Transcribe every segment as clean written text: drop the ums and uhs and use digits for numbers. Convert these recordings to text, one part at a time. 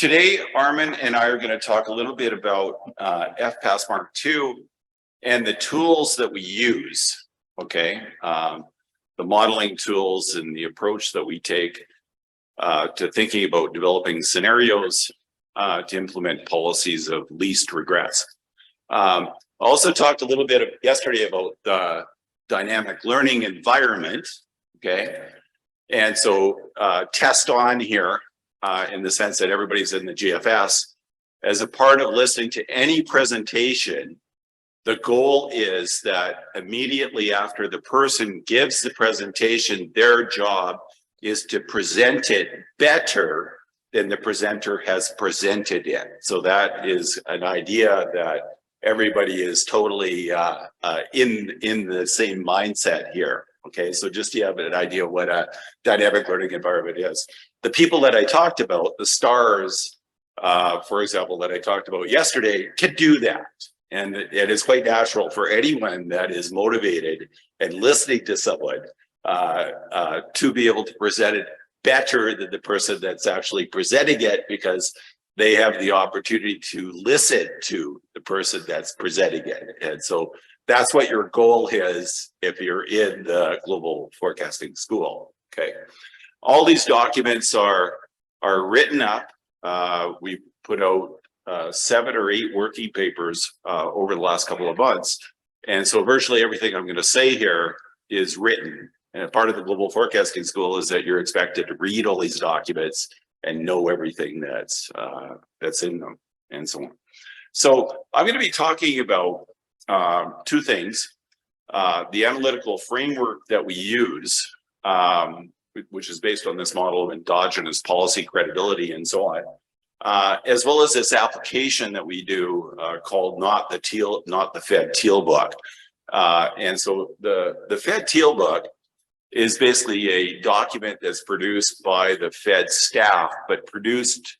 Today, Armin and I are going to talk a little bit about FPAS Mark II and the tools that we use, okay? The modeling tools and the approach that we take to thinking about developing scenarios to implement policies of least regrets. I also talked a little bit yesterday about the dynamic learning environment, okay? And so test on here in the sense that everybody's in the GFS. As a part of listening to any presentation, the goal is that immediately after the person gives the presentation, their job is to present it better than the presenter has presented it. So that is an idea that everybody is totally in the same mindset here. Okay, so just to have an idea of what a dynamic learning environment is. The people that I talked about, the stars, for example, that I talked about yesterday, can do that. And it is quite natural for anyone that is motivated and listening to someone to be able to present it better than the person that's actually presenting it, because they have the opportunity to listen to the person that's presenting it. And so that's what your goal is if you're in the global forecasting school, okay? All these documents are written up. We put out 7 or 8 working papers over the last couple of months. And so virtually everything I'm gonna say here is written. And part of the global forecasting school is that you're expected to read all these documents and know everything that's in them and so on. So I'm gonna be talking about 2 things. The analytical framework that we use, which is based on this model of endogenous policy credibility and so on, as well as this application that we do called Not the Fed Teal Book. And so the Fed Teal Book is basically a document that's produced by the Fed staff, but produced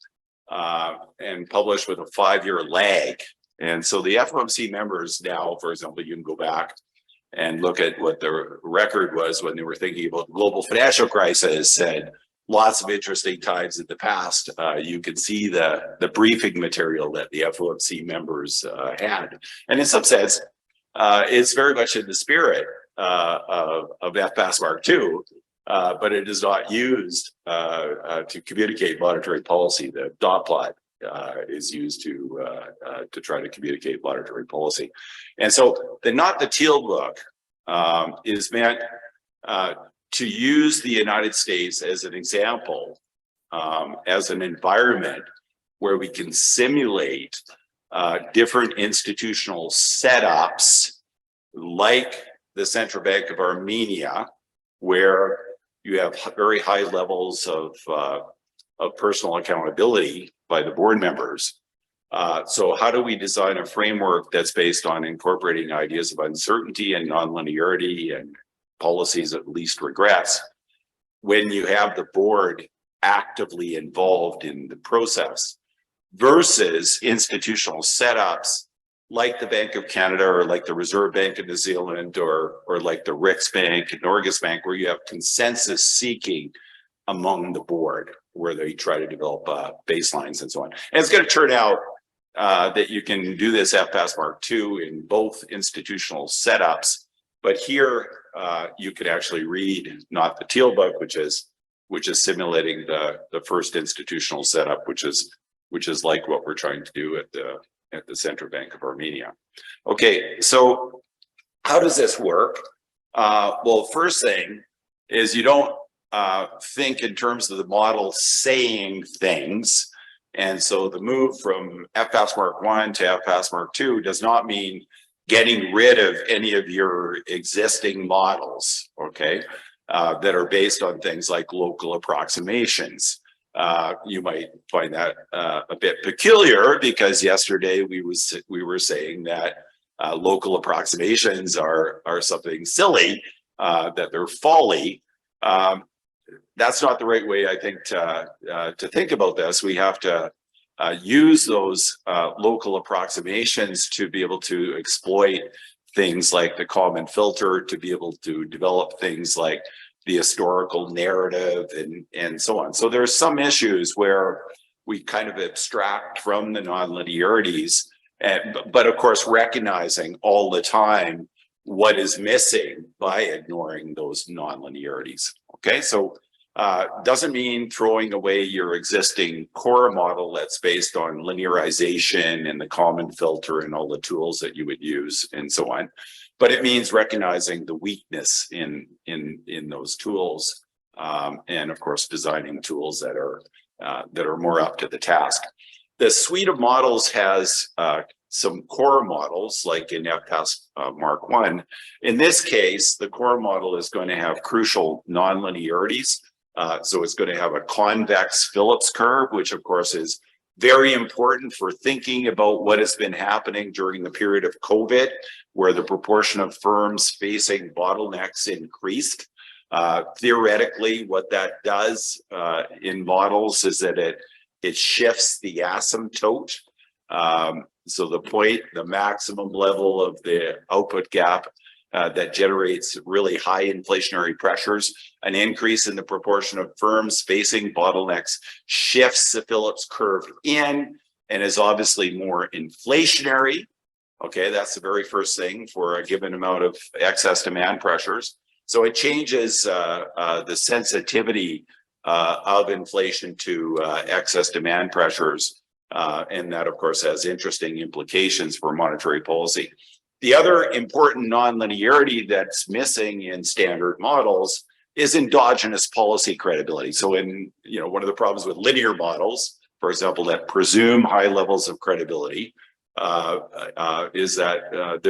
and published with a 5-year lag. And so the FOMC members now, for example, you can go back and look at what the record was when they were thinking about the global financial crisis and lots of interesting times in the past. You can see the briefing material that the FOMC members had. And in some sense, it's very much in the spirit of FPAS Mark II, but it is not used to communicate monetary policy. The dot plot is used to try to communicate monetary policy. And so the Not the Teal Book is meant to use the United States as an example, as an environment where we can simulate different institutional setups like the Central Bank of Armenia, where you have very high levels of personal accountability by the board members. So how do we design a framework that's based on incorporating ideas of uncertainty and nonlinearity and policies of least regrets when you have the board actively involved in the process versus institutional setups like the Bank of Canada or like the Reserve Bank of New Zealand or like the Riksbank and Norges Bank, where you have consensus seeking among the board, where they try to develop baselines and so on. And it's going to turn out that you can do this FPAS Mark II in both institutional setups, but here you could actually read Not the Teal Book, which is simulating the first institutional setup, which is like what we're trying to do at the Central Bank of Armenia. Okay, so how does this work? Well, first thing is you don't think in terms of the model saying things. And so the move from FPAS Mark I to FPAS Mark II does not mean getting rid of any of your existing models, okay, that are based on things like local approximations. You might find that a bit peculiar, because yesterday we were saying that local approximations are something silly, that they're folly. That's not the right way, I think, to think about this. We have to use those local approximations to be able to exploit things like the common filter, to be able to develop things like the historical narrative and so on. So there's some issues where we kind of abstract from the nonlinearities, but of course recognizing all the time what is missing by ignoring those nonlinearities. Okay, so doesn't mean throwing away your existing core model that's based on linearization and the common filter and all the tools that you would use and so on, but it means recognizing the weakness in those tools, and of course designing tools that are more up to the task. The suite of models has some core models, like in FPAS Mark I. In this case, the core model is going to have crucial nonlinearities. So it's going to have a convex Phillips curve, which of course is very important for thinking about what has been happening during the period of COVID, where the proportion of firms facing bottlenecks increased. Theoretically, what that does in models is that it shifts the asymptote. So the maximum level of the output gap that generates really high inflationary pressures, an increase in the proportion of firms facing bottlenecks shifts the Phillips curve in and is obviously more inflationary. Okay, that's the very first thing for a given amount of excess demand pressures. So it changes the sensitivity of inflation to excess demand pressures. And that, of course, has interesting implications for monetary policy. The other important nonlinearity that's missing in standard models is endogenous policy credibility. So one of the problems with linear models, for example, that presume high levels of credibility, is that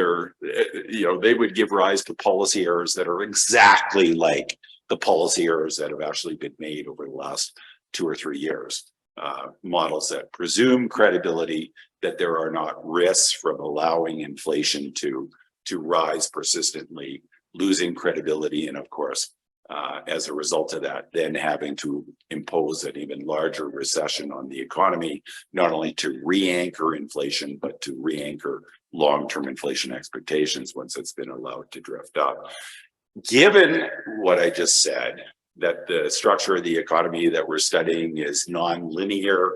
they would give rise to policy errors that are exactly like the policy errors that have actually been made over the last 2 or 3 years. Models that presume credibility, that there are not risks from allowing inflation to rise persistently, losing credibility, and of course, as a result of that, then having to impose an even larger recession on the economy, not only to re-anchor inflation, but to re-anchor long-term inflation expectations once it's been allowed to drift up. Given what I just said, that the structure of the economy that we're studying is nonlinear,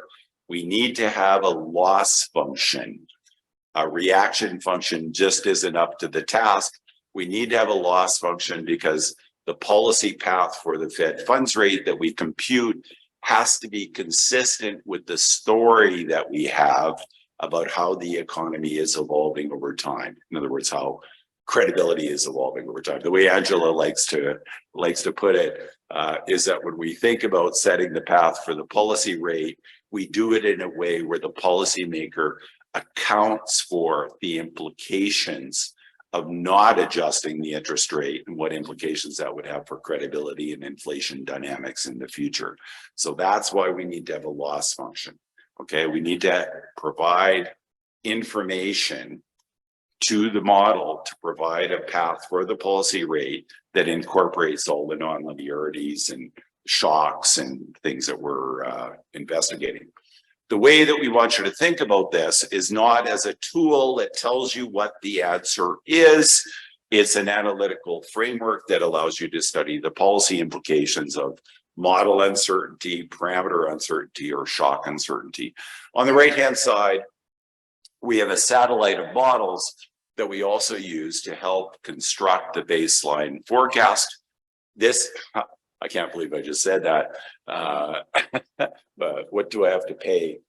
we need to have a loss function. A reaction function just isn't up to the task. We need to have a loss function because the policy path for the Fed funds rate that we compute has to be consistent with the story that we have about how the economy is evolving over time. In other words, how credibility is evolving over time. The way Angela likes to put it is that when we think about setting the path for the policy rate, we do it in a way where the policymaker accounts for the implications of not adjusting the interest rate and what implications that would have for credibility and inflation dynamics in the future. So that's why we need to have a loss function. Okay, we need to provide information to the model to provide a path for the policy rate that incorporates all the nonlinearities and shocks and things that we're investigating. The way that we want you to think about this is not as a tool that tells you what the answer is. It's an analytical framework that allows you to study the policy implications of model uncertainty, parameter uncertainty, or shock uncertainty. On the right-hand side, we have a satellite of models that we also use to help construct the baseline forecast. This, I can't believe I just said that, but what do I have to pay?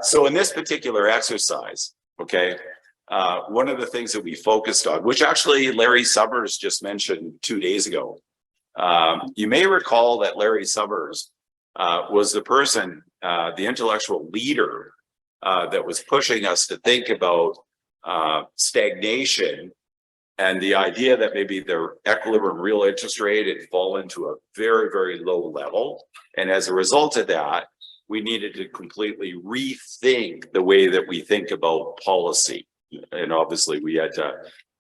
So in this particular exercise, okay, one of the things that we focused on, which actually Larry Summers just mentioned 2 days ago, you may recall that Larry Summers was the person, the intellectual leader that was pushing us to think about stagnation and the idea that maybe the equilibrium real interest rate had fallen to a very, very low level. And as a result of that, we needed to completely rethink the way that we think about policy. And obviously we had to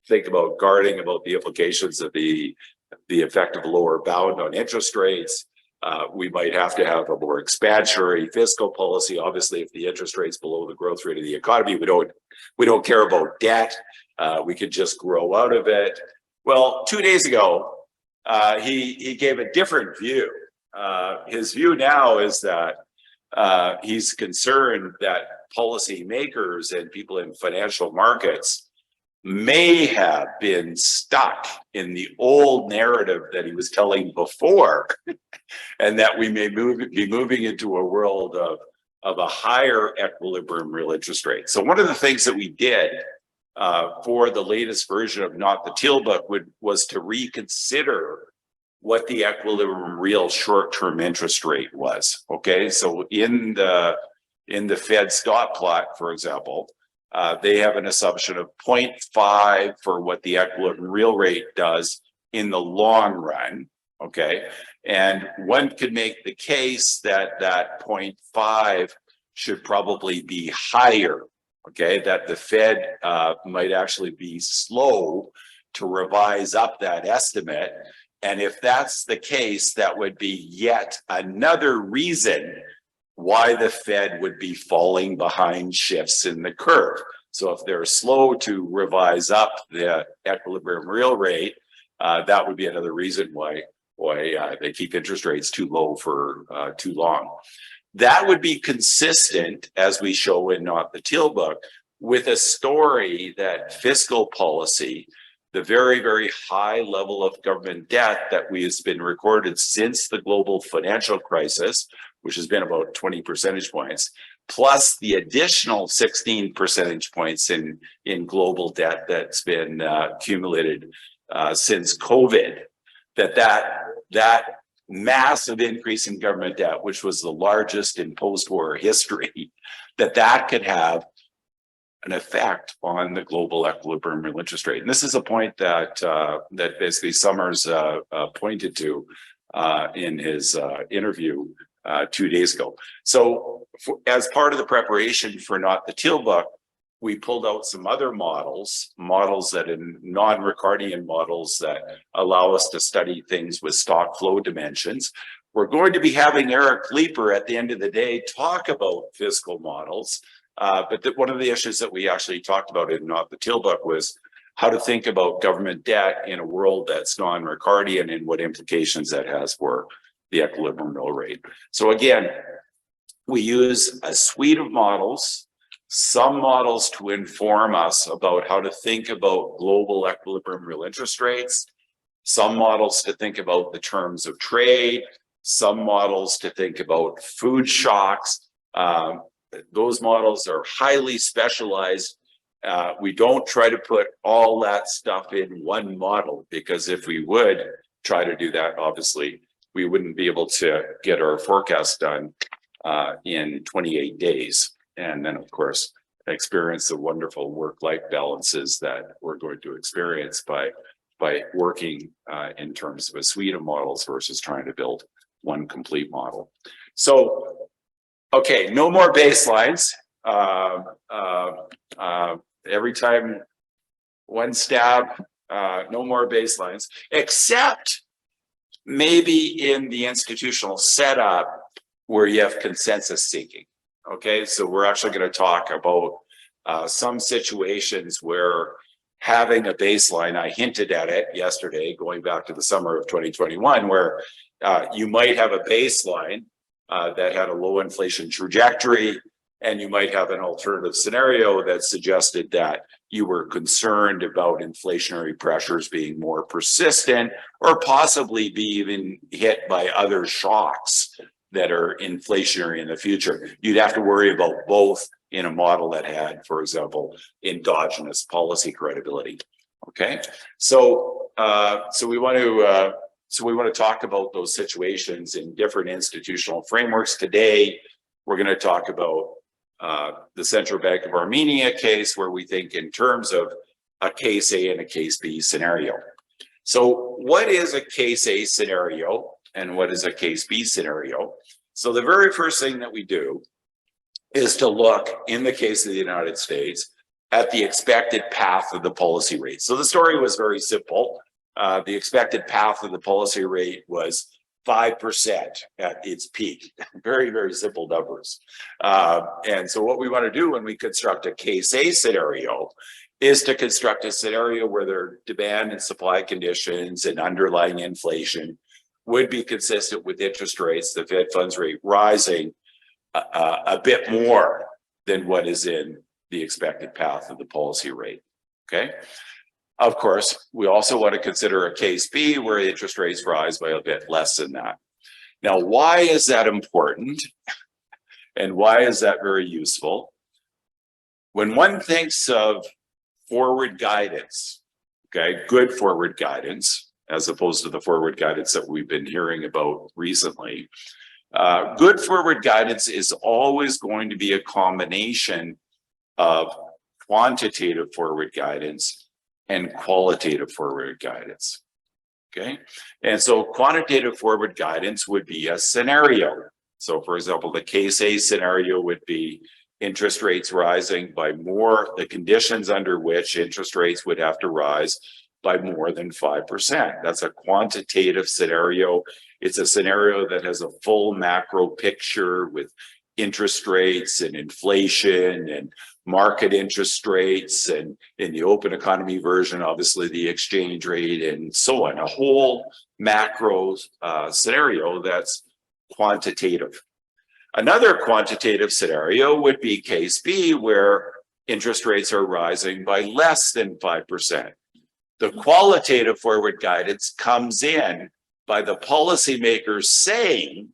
think about guarding about the implications of the effect of a lower bound on interest rates. We might have to have a more expansionary fiscal policy. Obviously, if the interest rate's below the growth rate of the economy, we don't care about debt. We could just grow out of it. Well, 2 days ago, he gave a different view. His view now is that he's concerned that policymakers and people in financial markets may have been stuck in the old narrative that he was telling before, and that we may be moving into a world of a higher equilibrium real interest rate. So one of the things that we did for the latest version of Not the Teal Book was to reconsider what the equilibrium real short-term interest rate was. Okay, so in the Fed's dot plot, for example, they have an assumption of 0.5 for what the equilibrium real rate does in the long run. Okay, and one could make the case that that 0.5 should probably be higher. Okay, that the Fed might actually be slow to revise up that estimate. And if that's the case, that would be yet another reason why the Fed would be falling behind shifts in the curve. So if they're slow to revise up the equilibrium real rate, that would be another reason why they keep interest rates too low for too long. That would be consistent, as we show in Not the Teal Book, with a story that fiscal policy, the very, very high level of government debt that has been recorded since the global financial crisis, which has been about 20 percentage points, plus the additional 16 percentage points in global debt that's been accumulated since COVID, that massive increase in government debt, which was the largest in post-war history, that could have an effect on the global equilibrium real interest rate. And this is a point that that basically Summers pointed to in his interview 2 days ago. So as part of the preparation for Not the Teal Book, we pulled out some other models that in non-Ricardian models that allow us to study things with stock flow dimensions. We're going to be having Eric Leeper at the end of the day talk about fiscal models. But one of the issues that we actually talked about in Not the Teal Book was how to think about government debt in a world that's non-Ricardian and what implications that has for the equilibrium real rate. So again, we use a suite of models, some models to inform us about how to think about global equilibrium real interest rates, some models to think about the terms of trade, some models to think about food shocks. Those models are highly specialized. We don't try to put all that stuff in one model, because if we would try to do that, obviously, we wouldn't be able to get our forecast done in 28 days. And then, of course, experience the wonderful work-life balances that we're going to experience by working in terms of a suite of models versus trying to build one complete model. So, okay, no more baselines. Every time one stab, no more baselines, except maybe in the institutional setup where you have consensus seeking. Okay, so we're actually going to talk about some situations where having a baseline, I hinted at it yesterday, going back to the summer of 2021, where you might have a baseline that had a low inflation trajectory, and you might have an alternative scenario that suggested that you were concerned about inflationary pressures being more persistent, or possibly be even hit by other shocks that are inflationary in the future. You'd have to worry about both in a model that had, for example, endogenous policy credibility. Okay, so we want to talk about those situations in different institutional frameworks. Today, we're going to talk about the Central Bank of Armenia case, where we think in terms of a case A and a case B scenario. So what is a case A scenario and what is a case B scenario? So the very first thing that we do is to look, in the case of the United States, at the expected path of the policy rate. So the story was very simple. The expected path of the policy rate was 5% at its peak. Very, very simple numbers. And so what we want to do when we construct a case A scenario is to construct a scenario where their demand and supply conditions and underlying inflation would be consistent with interest rates, the Fed funds rate rising, a bit more than what is in the expected path of the policy rate. Okay. Of course, we also want to consider a case B where interest rates rise by a bit less than that. Now, why is that important? And why is that very useful? When one thinks of forward guidance, okay, good forward guidance, as opposed to the forward guidance that we've been hearing about recently, good forward guidance is always going to be a combination of quantitative forward guidance and qualitative forward guidance. Okay, and so quantitative forward guidance would be a scenario. So, for example, the case A scenario would be interest rates rising by more, the conditions under which interest rates would have to rise by more than 5%. That's a quantitative scenario. It's a scenario that has a full macro picture with interest rates and inflation and market interest rates, and in the open economy version, obviously the exchange rate and so on, a whole macro scenario that's quantitative. Another quantitative scenario would be case B, where interest rates are rising by less than 5%. The qualitative forward guidance comes in by the policymakers saying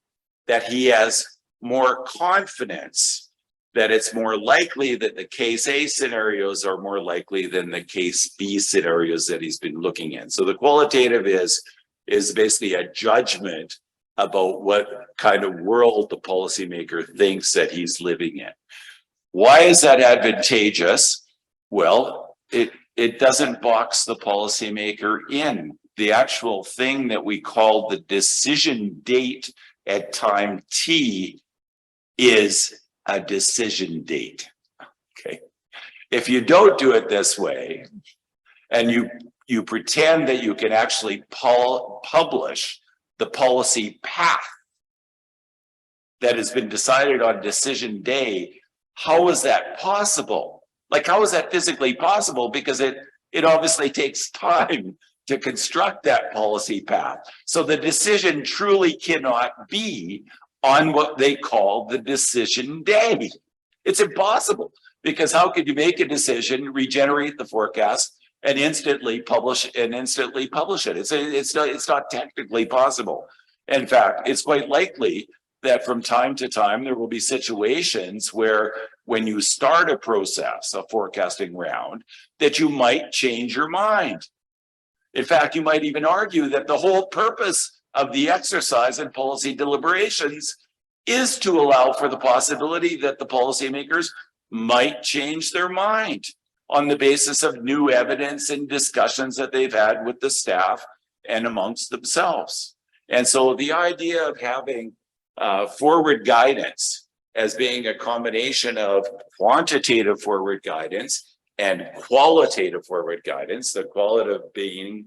that he has more confidence that it's more likely that the case A scenarios are more likely than the case B scenarios that he's been looking at. So the qualitative is basically a judgment about what kind of world the policymaker thinks that he's living in. Why is that advantageous? Well, it doesn't box the policymaker in. The actual thing that we call the decision date at time T is a decision date. Okay. If you don't do it this way, and you pretend that you can actually publish the policy path that has been decided on decision day, how is that possible? Like, how is that physically possible? Because it obviously takes time to construct that policy path. So the decision truly cannot be on what they call the decision day. It's impossible, because how could you make a decision, regenerate the forecast, and instantly publish it? It's not technically possible. In fact, it's quite likely that from time to time there will be situations where, when you start a process, a forecasting round, that you might change your mind. In fact, you might even argue that the whole purpose of the exercise in policy deliberations is to allow for the possibility that the policymakers might change their mind on the basis of new evidence and discussions that they've had with the staff and amongst themselves. And so the idea of having forward guidance as being a combination of quantitative forward guidance and qualitative forward guidance, the qualitative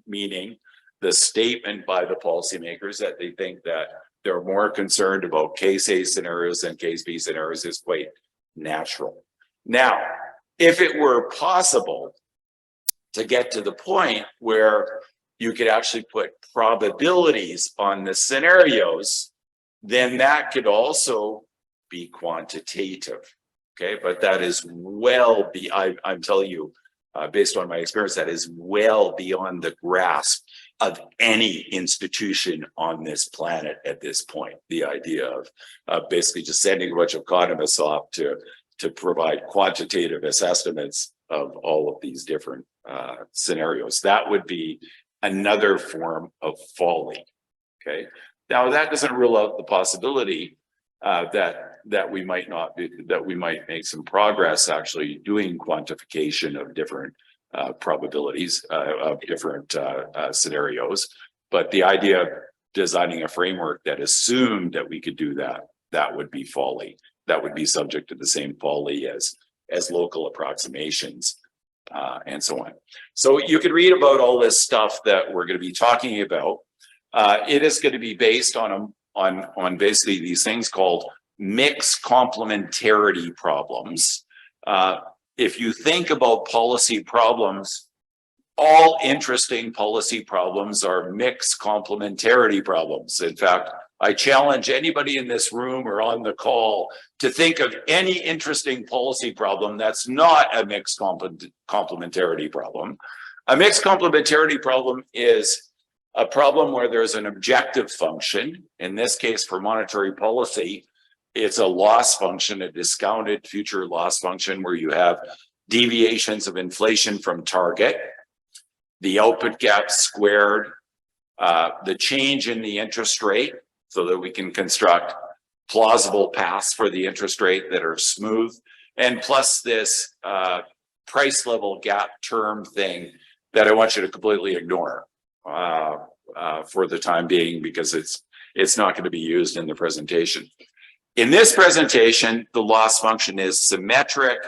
meaning the statement by the policymakers that they think that they're more concerned about case A scenarios than case B scenarios, is quite natural. Now, if it were possible to get to the point where you could actually put probabilities on the scenarios, then that could also be quantitative. Okay, but that is I'm telling you, based on my experience, that is well beyond the grasp of any institution on this planet at this point. The idea of basically just sending a bunch of economists off to provide quantitative estimates of all of these different scenarios. That would be another form of folly. Okay, now that doesn't rule out the possibility that we might make some progress actually doing quantification of different probabilities of different scenarios. But the idea of designing a framework that assumed that we could do that would be folly. That would be subject to the same folly as local approximations and so on. So you could read about all this stuff that we're going to be talking about. It is going to be based on basically these things called mixed complementarity problems. If you think about policy problems, all interesting policy problems are mixed complementarity problems. In fact, I challenge anybody in this room or on the call to think of any interesting policy problem that's not a mixed complementarity problem. A mixed complementarity problem is a problem where there's an objective function. In this case, for monetary policy, it's a loss function, a discounted future loss function where you have deviations of inflation from target, the output gap squared, the change in the interest rate, so that we can construct plausible paths for the interest rate that are smooth, and plus this price level gap term thing that I want you to completely ignore for the time being, because it's not going to be used in the presentation. In this presentation, the loss function is symmetric.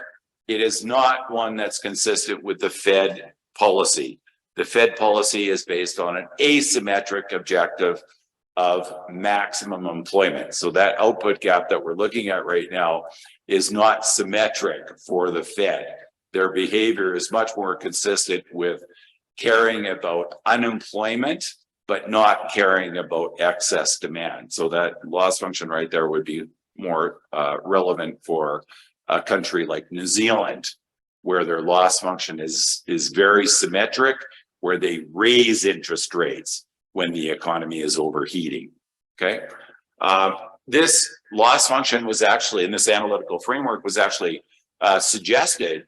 It is not one that's consistent with the Fed policy. The Fed policy is based on an asymmetric objective of maximum employment. So that output gap that we're looking at right now is not symmetric for the Fed. Their behavior is much more consistent with caring about unemployment, but not caring about excess demand. So that loss function right there would be more relevant for a country like New Zealand, where their loss function is very symmetric, where they raise interest rates when the economy is overheating. Okay, this loss function was actually, in this analytical framework, was actually suggested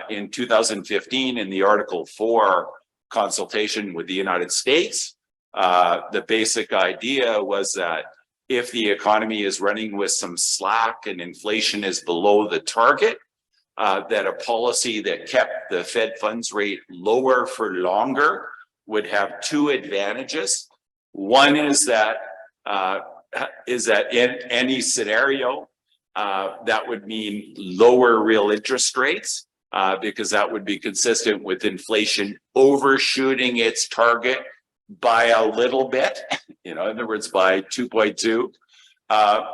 in 2015 in the Article 4 consultation with the United States. The basic idea was that if the economy is running with some slack and inflation is below the target, that a policy that kept the Fed funds rate lower for longer would have two advantages. One is that in any scenario, that would mean lower real interest rates, because that would be consistent with inflation overshooting its target by a little bit, in other words, by 2.2.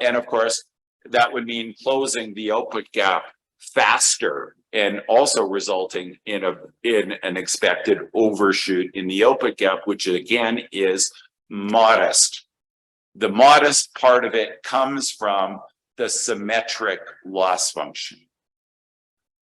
And of course, that would mean closing the output gap faster, and also resulting in an expected overshoot in the output gap, which again is modest. The modest part of it comes from the symmetric loss function.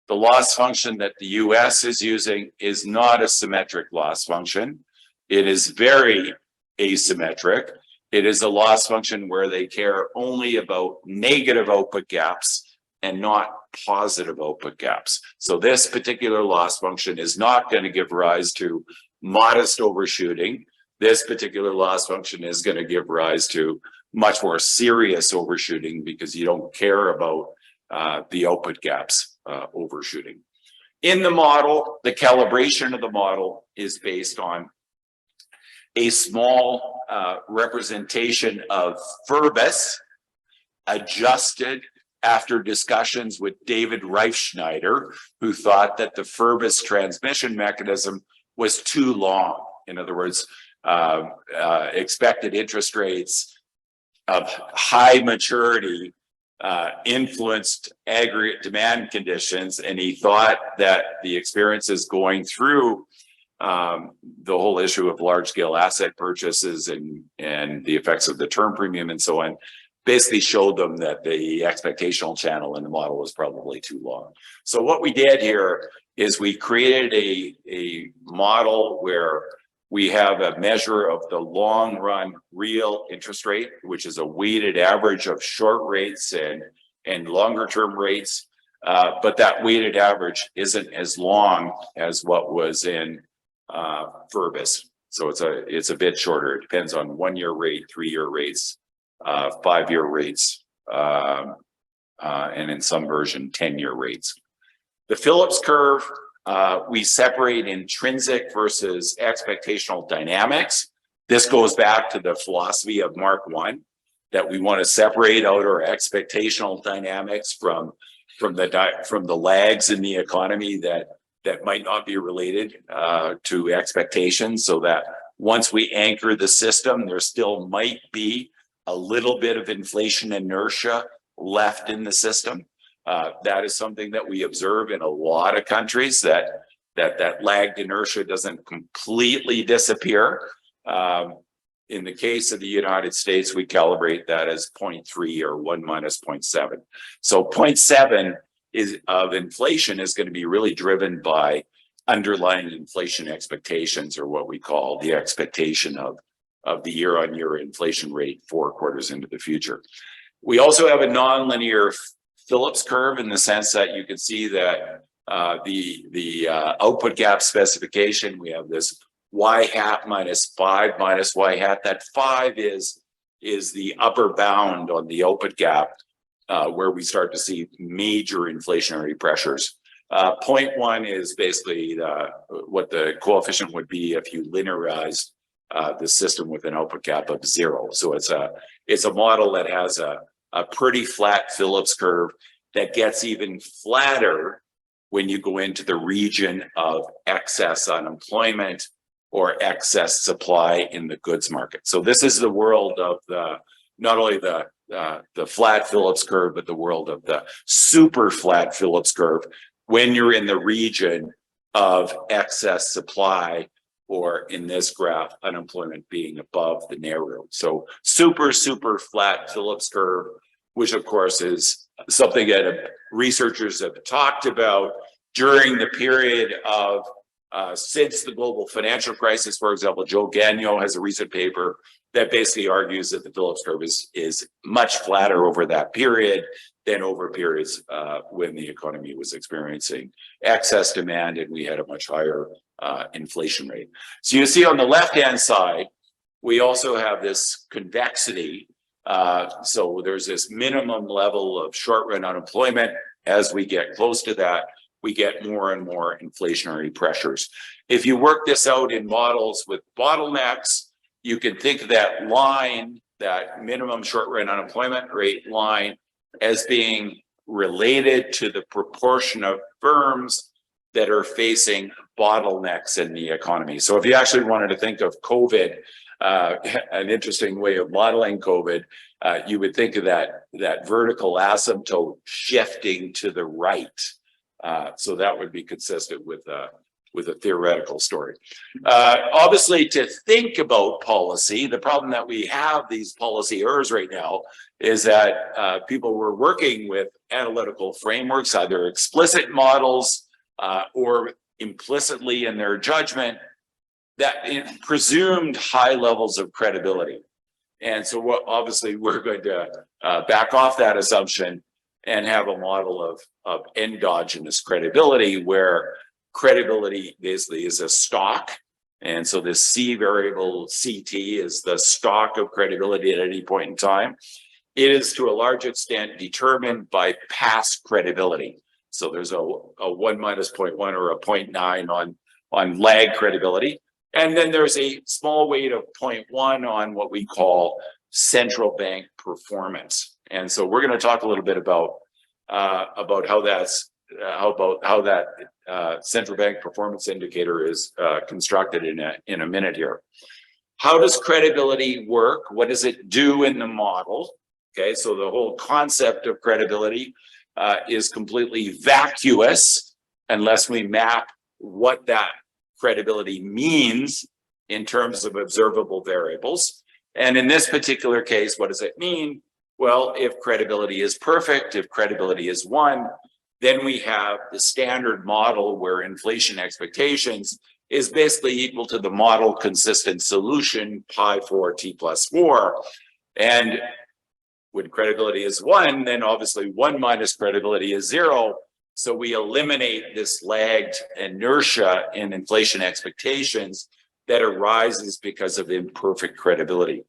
The loss function that the US is using is not a symmetric loss function. It is very asymmetric. It is a loss function where they care only about negative output gaps and not positive output gaps. So this particular loss function is not going to give rise to modest overshooting. This particular loss function is going to give rise to much more serious overshooting, because you don't care about the output gaps overshooting. In the model, the calibration of the model is based on a small representation of FPAS adjusted after discussions with David Reifschneider, who thought that the FPAS transmission mechanism was too long. In other words, expected interest rates of high maturity influenced aggregate demand conditions, and he thought that the experiences going through the whole issue of large-scale asset purchases and the effects of the term premium and so on basically showed them that the expectational channel in the model was probably too long. So what we did here is we created a model where we have a measure of the long run real interest rate, which is a weighted average of short rates and longer term rates. But that weighted average isn't as long as what was in FPAS. So it's a bit shorter. It depends on 1 year rate, 3 year rates, 5 year rates, and in some version 10-year rates. The Phillips curve, we separate intrinsic versus expectational dynamics. This goes back to the philosophy of Mark I, that we want to separate out our expectational dynamics from the lags in the economy that might not be related to expectations, so that once we anchor the system, there still might be a little bit of inflation inertia left in the system. That is something that we observe in a lot of countries, that lagged inertia doesn't completely disappear. In the case of the United States, we calibrate that as 0.3 or 1 minus 0.7. So 0.7 of inflation is going to be really driven by underlying inflation expectations, or what we call the expectation of the year-on-year inflation rate 4 quarters into the future. We also have a nonlinear Phillips curve, in the sense that you can see that the output gap specification, we have this y hat minus 5 minus y hat. That 5 is the upper bound on the output gap, where we start to see major inflationary pressures. 0.1 is basically what the coefficient would be if you linearized the system with an output gap of 0. So it's a model that has a pretty flat Phillips curve that gets even flatter when you go into the region of excess unemployment or excess supply in the goods market. So this is the world of not only the flat Phillips curve, but the world of the super flat Phillips curve when you're in the region of excess supply, or in this graph, unemployment being above the narrow. So super flat Phillips curve, which of course is something that researchers have talked about during the period of since the global financial crisis. For example, Joe Gagnon has a recent paper that basically argues that the Phillips curve is much flatter over that period than over periods when the economy was experiencing excess demand and we had a much higher inflation rate. So you see on the left-hand side, we also have this convexity. So there's this minimum level of short-run unemployment. As we get close to that, we get more and more inflationary pressures. If you work this out in models with bottlenecks, you can think of that line, that minimum short-run unemployment rate line, as being related to the proportion of firms that are facing bottlenecks in the economy. So if you actually wanted to think of COVID, an interesting way of modeling COVID, you would think of that vertical asymptote shifting to the right. So that would be consistent with a theoretical story. Obviously, to think about policy, the problem that we have these policy errors right now is that people were working with analytical frameworks, either explicit models or implicitly in their judgment, that it presumed high levels of credibility. And so obviously we're going to back off that assumption and have a model of endogenous credibility, where credibility basically is a stock. And so this C variable CT is the stock of credibility at any point in time. It is to a large extent determined by past credibility. So there's a 1 minus 0.1 or a 0.9 on lag credibility. And then there's a small weight of 0.1 on what we call central bank performance. And so we're going to talk a little bit about how that central bank performance indicator is constructed in a minute here. How does credibility work? What does it do in the model? Okay, so the whole concept of credibility is completely vacuous unless we map what that credibility means in terms of observable variables. And in this particular case, what does it mean? Well, if credibility is perfect, if credibility is 1, then we have the standard model where inflation expectations is basically equal to the model consistent solution pi 4 t plus 4. And when credibility is 1, then obviously 1 minus credibility is 0. So we eliminate this lagged inertia in inflation expectations that arises because of imperfect credibility.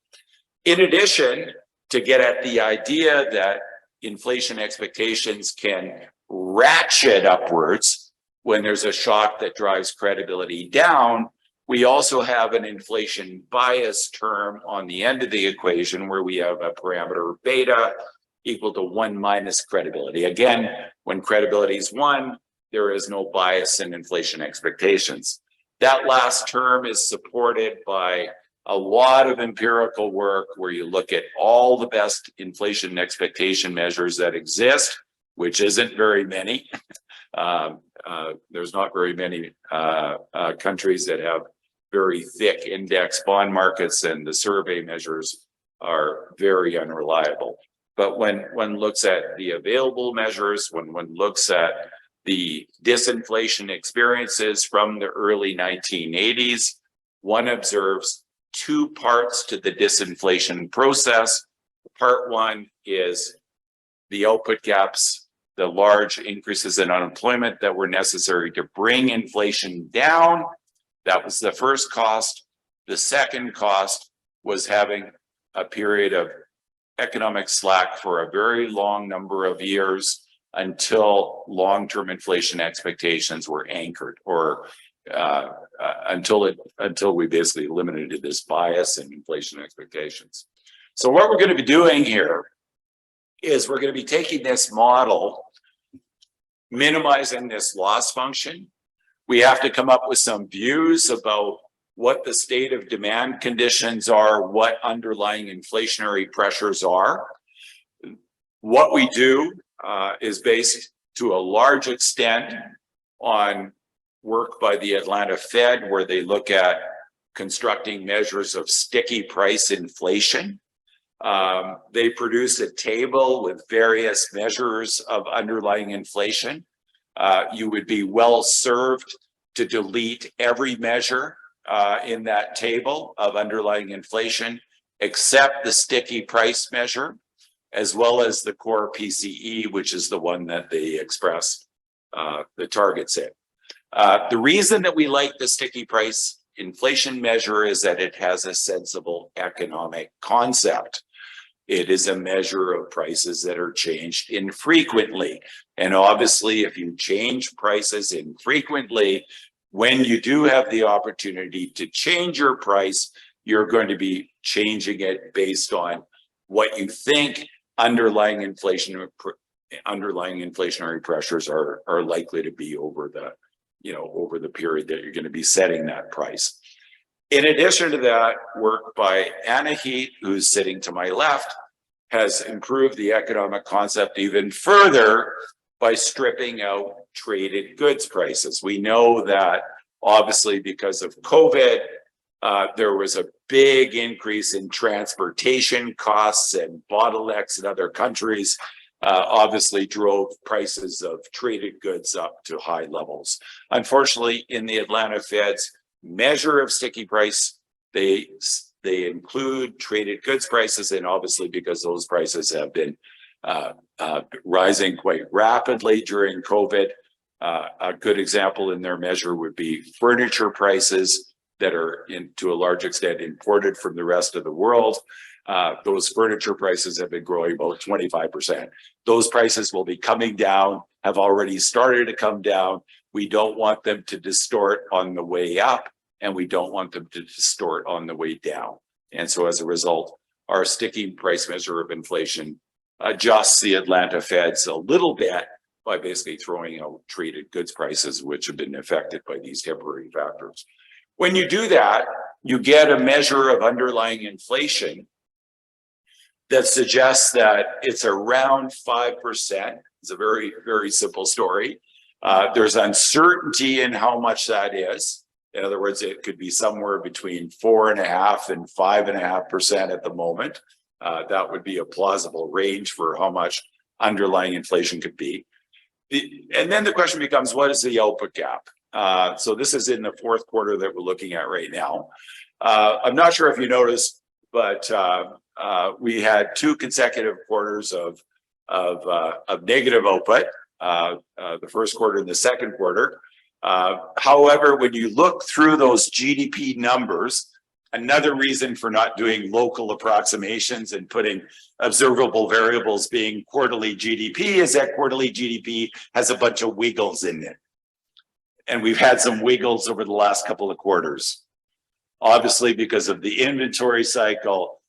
In addition, to get at the idea that inflation expectations can ratchet upwards when there's a shock that drives credibility down, we also have an inflation bias term on the end of the equation where we have a parameter beta equal to 1 minus credibility. Again, when credibility is 1, there is no bias in inflation expectations. That last term is supported by a lot of empirical work where you look at all the best inflation expectation measures that exist, which isn't very many. There's not very many countries that have very thick index bond markets, and the survey measures are very unreliable. But when one looks at the available measures, when one looks at the disinflation experiences from the early 1980s, one observes two parts to the disinflation process. Part one is the output gaps, the large increases in unemployment that were necessary to bring inflation down. That was the first cost. The second cost was having a period of economic slack for a very long number of years until long-term inflation expectations were anchored, or until we basically eliminated this bias in inflation expectations. So what we're going to be doing here is we're going to be taking this model, minimizing this loss function. We have to come up with some views about what the state of demand conditions are, what underlying inflationary pressures are. What we do is based to a large extent on work by the Atlanta Fed, where they look at constructing measures of sticky price inflation. They produce a table with various measures of underlying inflation. You would be well served to delete every measure in that table of underlying inflation, except the sticky price measure, as well as the core PCE, which is the one that they express the targets in. The reason that we like the sticky price inflation measure is that it has a sensible economic concept. It is a measure of prices that are changed infrequently. And obviously, if you change prices infrequently, when you do have the opportunity to change your price, you're going to be changing it based on what you think underlying inflationary pressures are likely to be over the period that you're going to be setting that price. In addition to that, work by Anna Heat, who's sitting to my left, has improved the economic concept even further by stripping out traded goods prices. We know that obviously because of COVID, there was a big increase in transportation costs, and bottlenecks in other countries obviously drove prices of traded goods up to high levels. Unfortunately, in the Atlanta Fed's measure of sticky price, they include traded goods prices, and obviously because those prices have been rising quite rapidly during COVID. A good example in their measure would be furniture prices that are to a large extent imported from the rest of the world. Those furniture prices have been growing about 25%. Those prices will be coming down, have already started to come down. We don't want them to distort on the way up, and we don't want them to distort on the way down. And so as a result, our sticky price measure of inflation adjusts the Atlanta Feds a little bit by basically throwing out traded goods prices, which have been affected by these temporary factors. When you do that, you get a measure of underlying inflation that suggests that it's around 5%. It's a very, very simple story. There's uncertainty in how much that is. In other words, it could be somewhere between 4.5% and 5.5% at the moment. That would be a plausible range for how much underlying inflation could be. And then the question becomes, what is the output gap? So this is in the fourth quarter that we're looking at right now. I'm not sure if you noticed, but we had 2 consecutive quarters of negative output, the first quarter and the second quarter. However, when you look through those GDP numbers, another reason for not doing local approximations and putting observable variables being quarterly GDP is that quarterly GDP has a bunch of wiggles in it. And we've had some wiggles over the last couple of quarters, obviously because of the inventory cycle.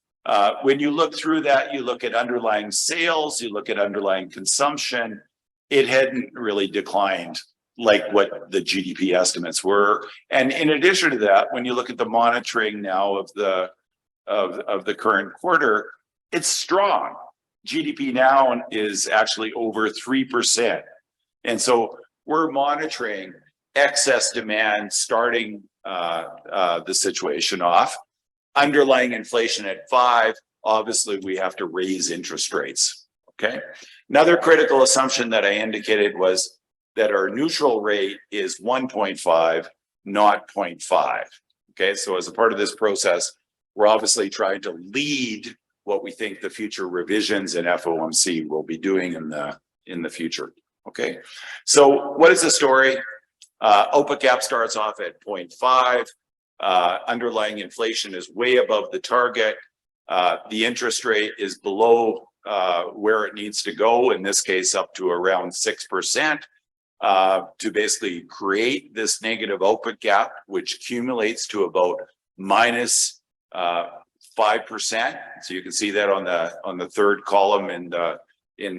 When you look through that, you look at underlying sales, you look at underlying consumption, it hadn't really declined like what the GDP estimates were. And in addition to that, when you look at the monitoring now of the current quarter, it's strong. GDP now is actually over 3%. And so we're monitoring excess demand starting the situation off. Underlying inflation at 5, obviously we have to raise interest rates. Okay. Another critical assumption that I indicated was that our neutral rate is 1.5, not 0.5. Okay. So as a part of this process, we're obviously trying to lead what we think the future revisions in FOMC will be doing in the future. Okay. So what is the story? OPA cap starts off at 0.5. Underlying inflation is way above the target. The interest rate is below where it needs to go, in this case up to around 6%, to basically create this negative OPA gap, which accumulates to about minus 5%. So you can see that on the third column in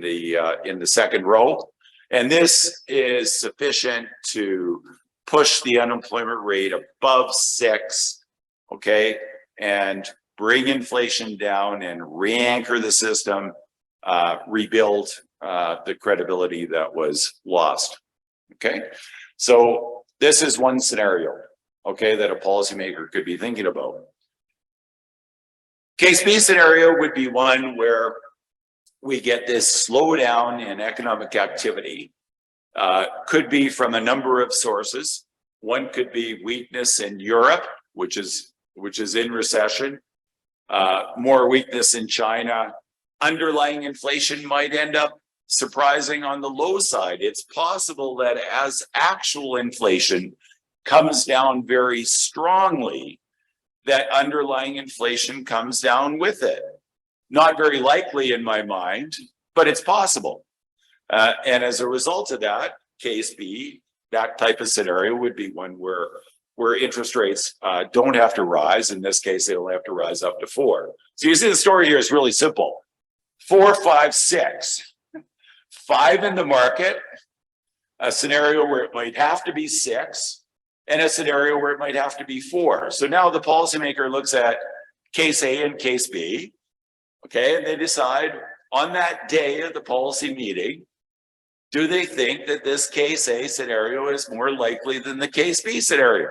the second row. And this is sufficient to push the unemployment rate above 6, okay, and bring inflation down and re-anchor the system, rebuild the credibility that was lost. Okay, so this is one scenario, okay, that a policymaker could be thinking about. Case B scenario would be one where we get this slowdown in economic activity. Could be from a number of sources. One could be weakness in Europe, which is in recession. More weakness in China. Underlying inflation might end up surprising on the low side. It's possible that as actual inflation comes down very strongly, that underlying inflation comes down with it. Not very likely in my mind, but it's possible. And as a result of that, case B, that type of scenario would be one where interest rates don't have to rise. In this case, they only have to rise up to 4. So you see the story here is really simple. 4, 5, 6. 5 in the market, a scenario where it might have to be 6, and a scenario where it might have to be 4. So now the policymaker looks at case A and case B, okay, and they decide on that day of the policy meeting, do they think that this case A scenario is more likely than the case B scenario?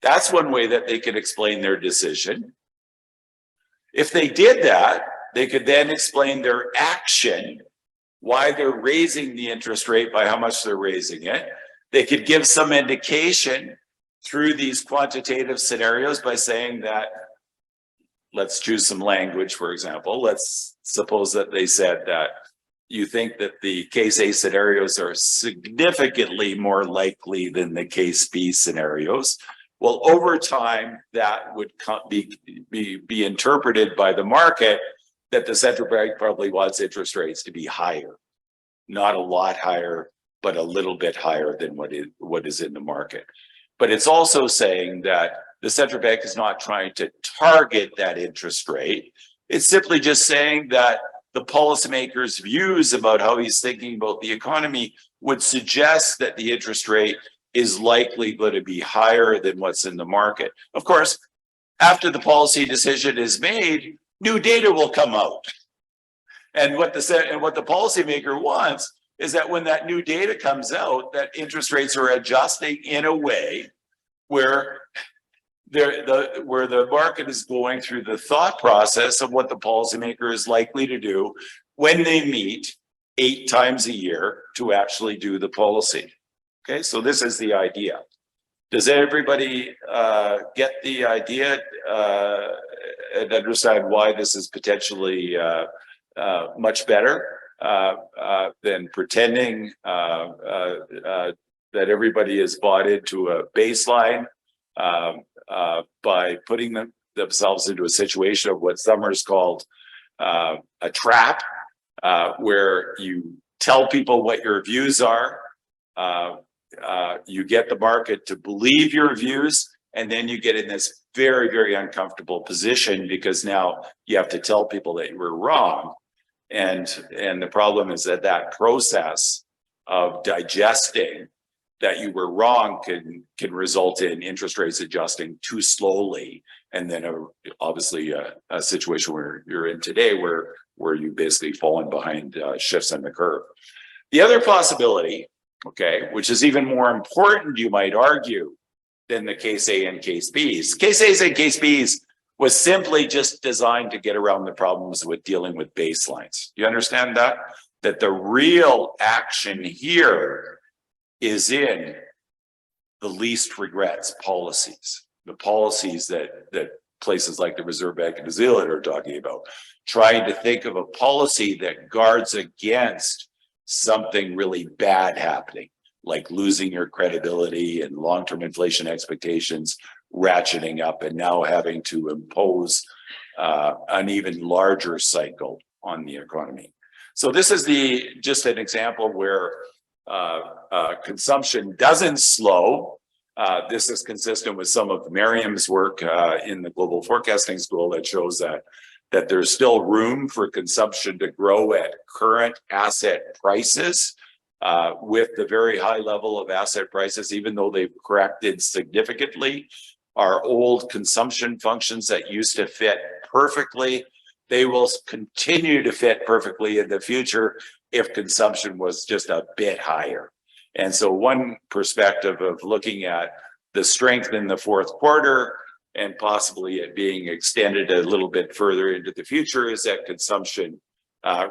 That's one way that they could explain their decision. If they did that, they could then explain their action, why they're raising the interest rate by how much they're raising it. They could give some indication through these quantitative scenarios by saying that, let's choose some language, for example. Let's suppose that they said that you think that the case A scenarios are significantly more likely than the case B scenarios. Well, over time, that would be interpreted by the market that the central bank probably wants interest rates to be higher, not a lot higher, but a little bit higher than what is in the market. But it's also saying that the central bank is not trying to target that interest rate. It's simply just saying that the policymaker's views about how he's thinking about the economy would suggest that the interest rate is likely going to be higher than what's in the market. Of course, after the policy decision is made, new data will come out. And what the policymaker wants is that when that new data comes out, that interest rates are adjusting in a way where the market is going through the thought process of what the policymaker is likely to do when they meet 8 times a year to actually do the policy. Okay, so this is the idea. Does everybody get the idea and understand why this is potentially much better than pretending that everybody is bought into a baseline by putting themselves into a situation of what Summers called a trap, where you tell people what your views are, you get the market to believe your views, and then you get in this very, very uncomfortable position because now you have to tell people that you were wrong. And the problem is that process of digesting that you were wrong can result in interest rates adjusting too slowly, and then obviously a situation where you're in today where you basically fallen behind shifts in the curve. The other possibility, okay, which is even more important, you might argue, than the case A and case B's. Case A's and case B's was simply just designed to get around the problems with dealing with baselines. You understand that? That the real action here is in the least regrets policies, the policies that places like the Reserve Bank of New Zealand are talking about, trying to think of a policy that guards against something really bad happening, like losing your credibility and long-term inflation expectations ratcheting up and now having to impose an even larger cycle on the economy. So this is just an example where consumption doesn't slow. This is consistent with some of Merriam's work in the Global Forecasting School that shows that there's still room for consumption to grow at current asset prices with the very high level of asset prices, even though they've corrected significantly. Our old consumption functions that used to fit perfectly, they will continue to fit perfectly in the future if consumption was just a bit higher. And so one perspective of looking at the strength in the fourth quarter and possibly it being extended a little bit further into the future is that consumption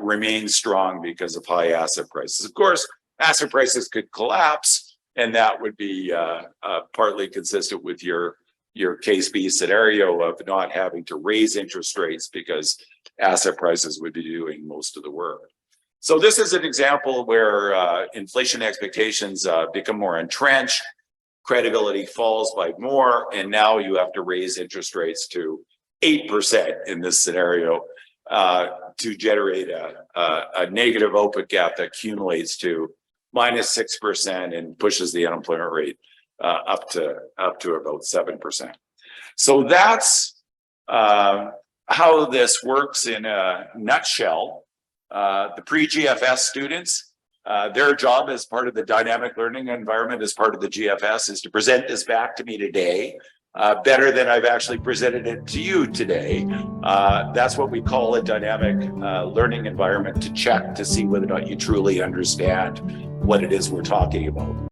remains strong because of high asset prices. Of course, asset prices could collapse, and that would be partly consistent with your case B scenario of not having to raise interest rates because asset prices would be doing most of the work. So this is an example where inflation expectations become more entrenched, credibility falls by more, and now you have to raise interest rates to 8% in this scenario to generate a negative output gap that accumulates to -6% and pushes the unemployment rate up to about 7%. So that's how this works in a nutshell. The pre-GFS students, their job as part of the dynamic learning environment, as part of the GFS, is to present this back to me today better than I've actually presented it to you today. That's what we call a dynamic learning environment, to check to see whether or not you truly understand what it is we're talking about.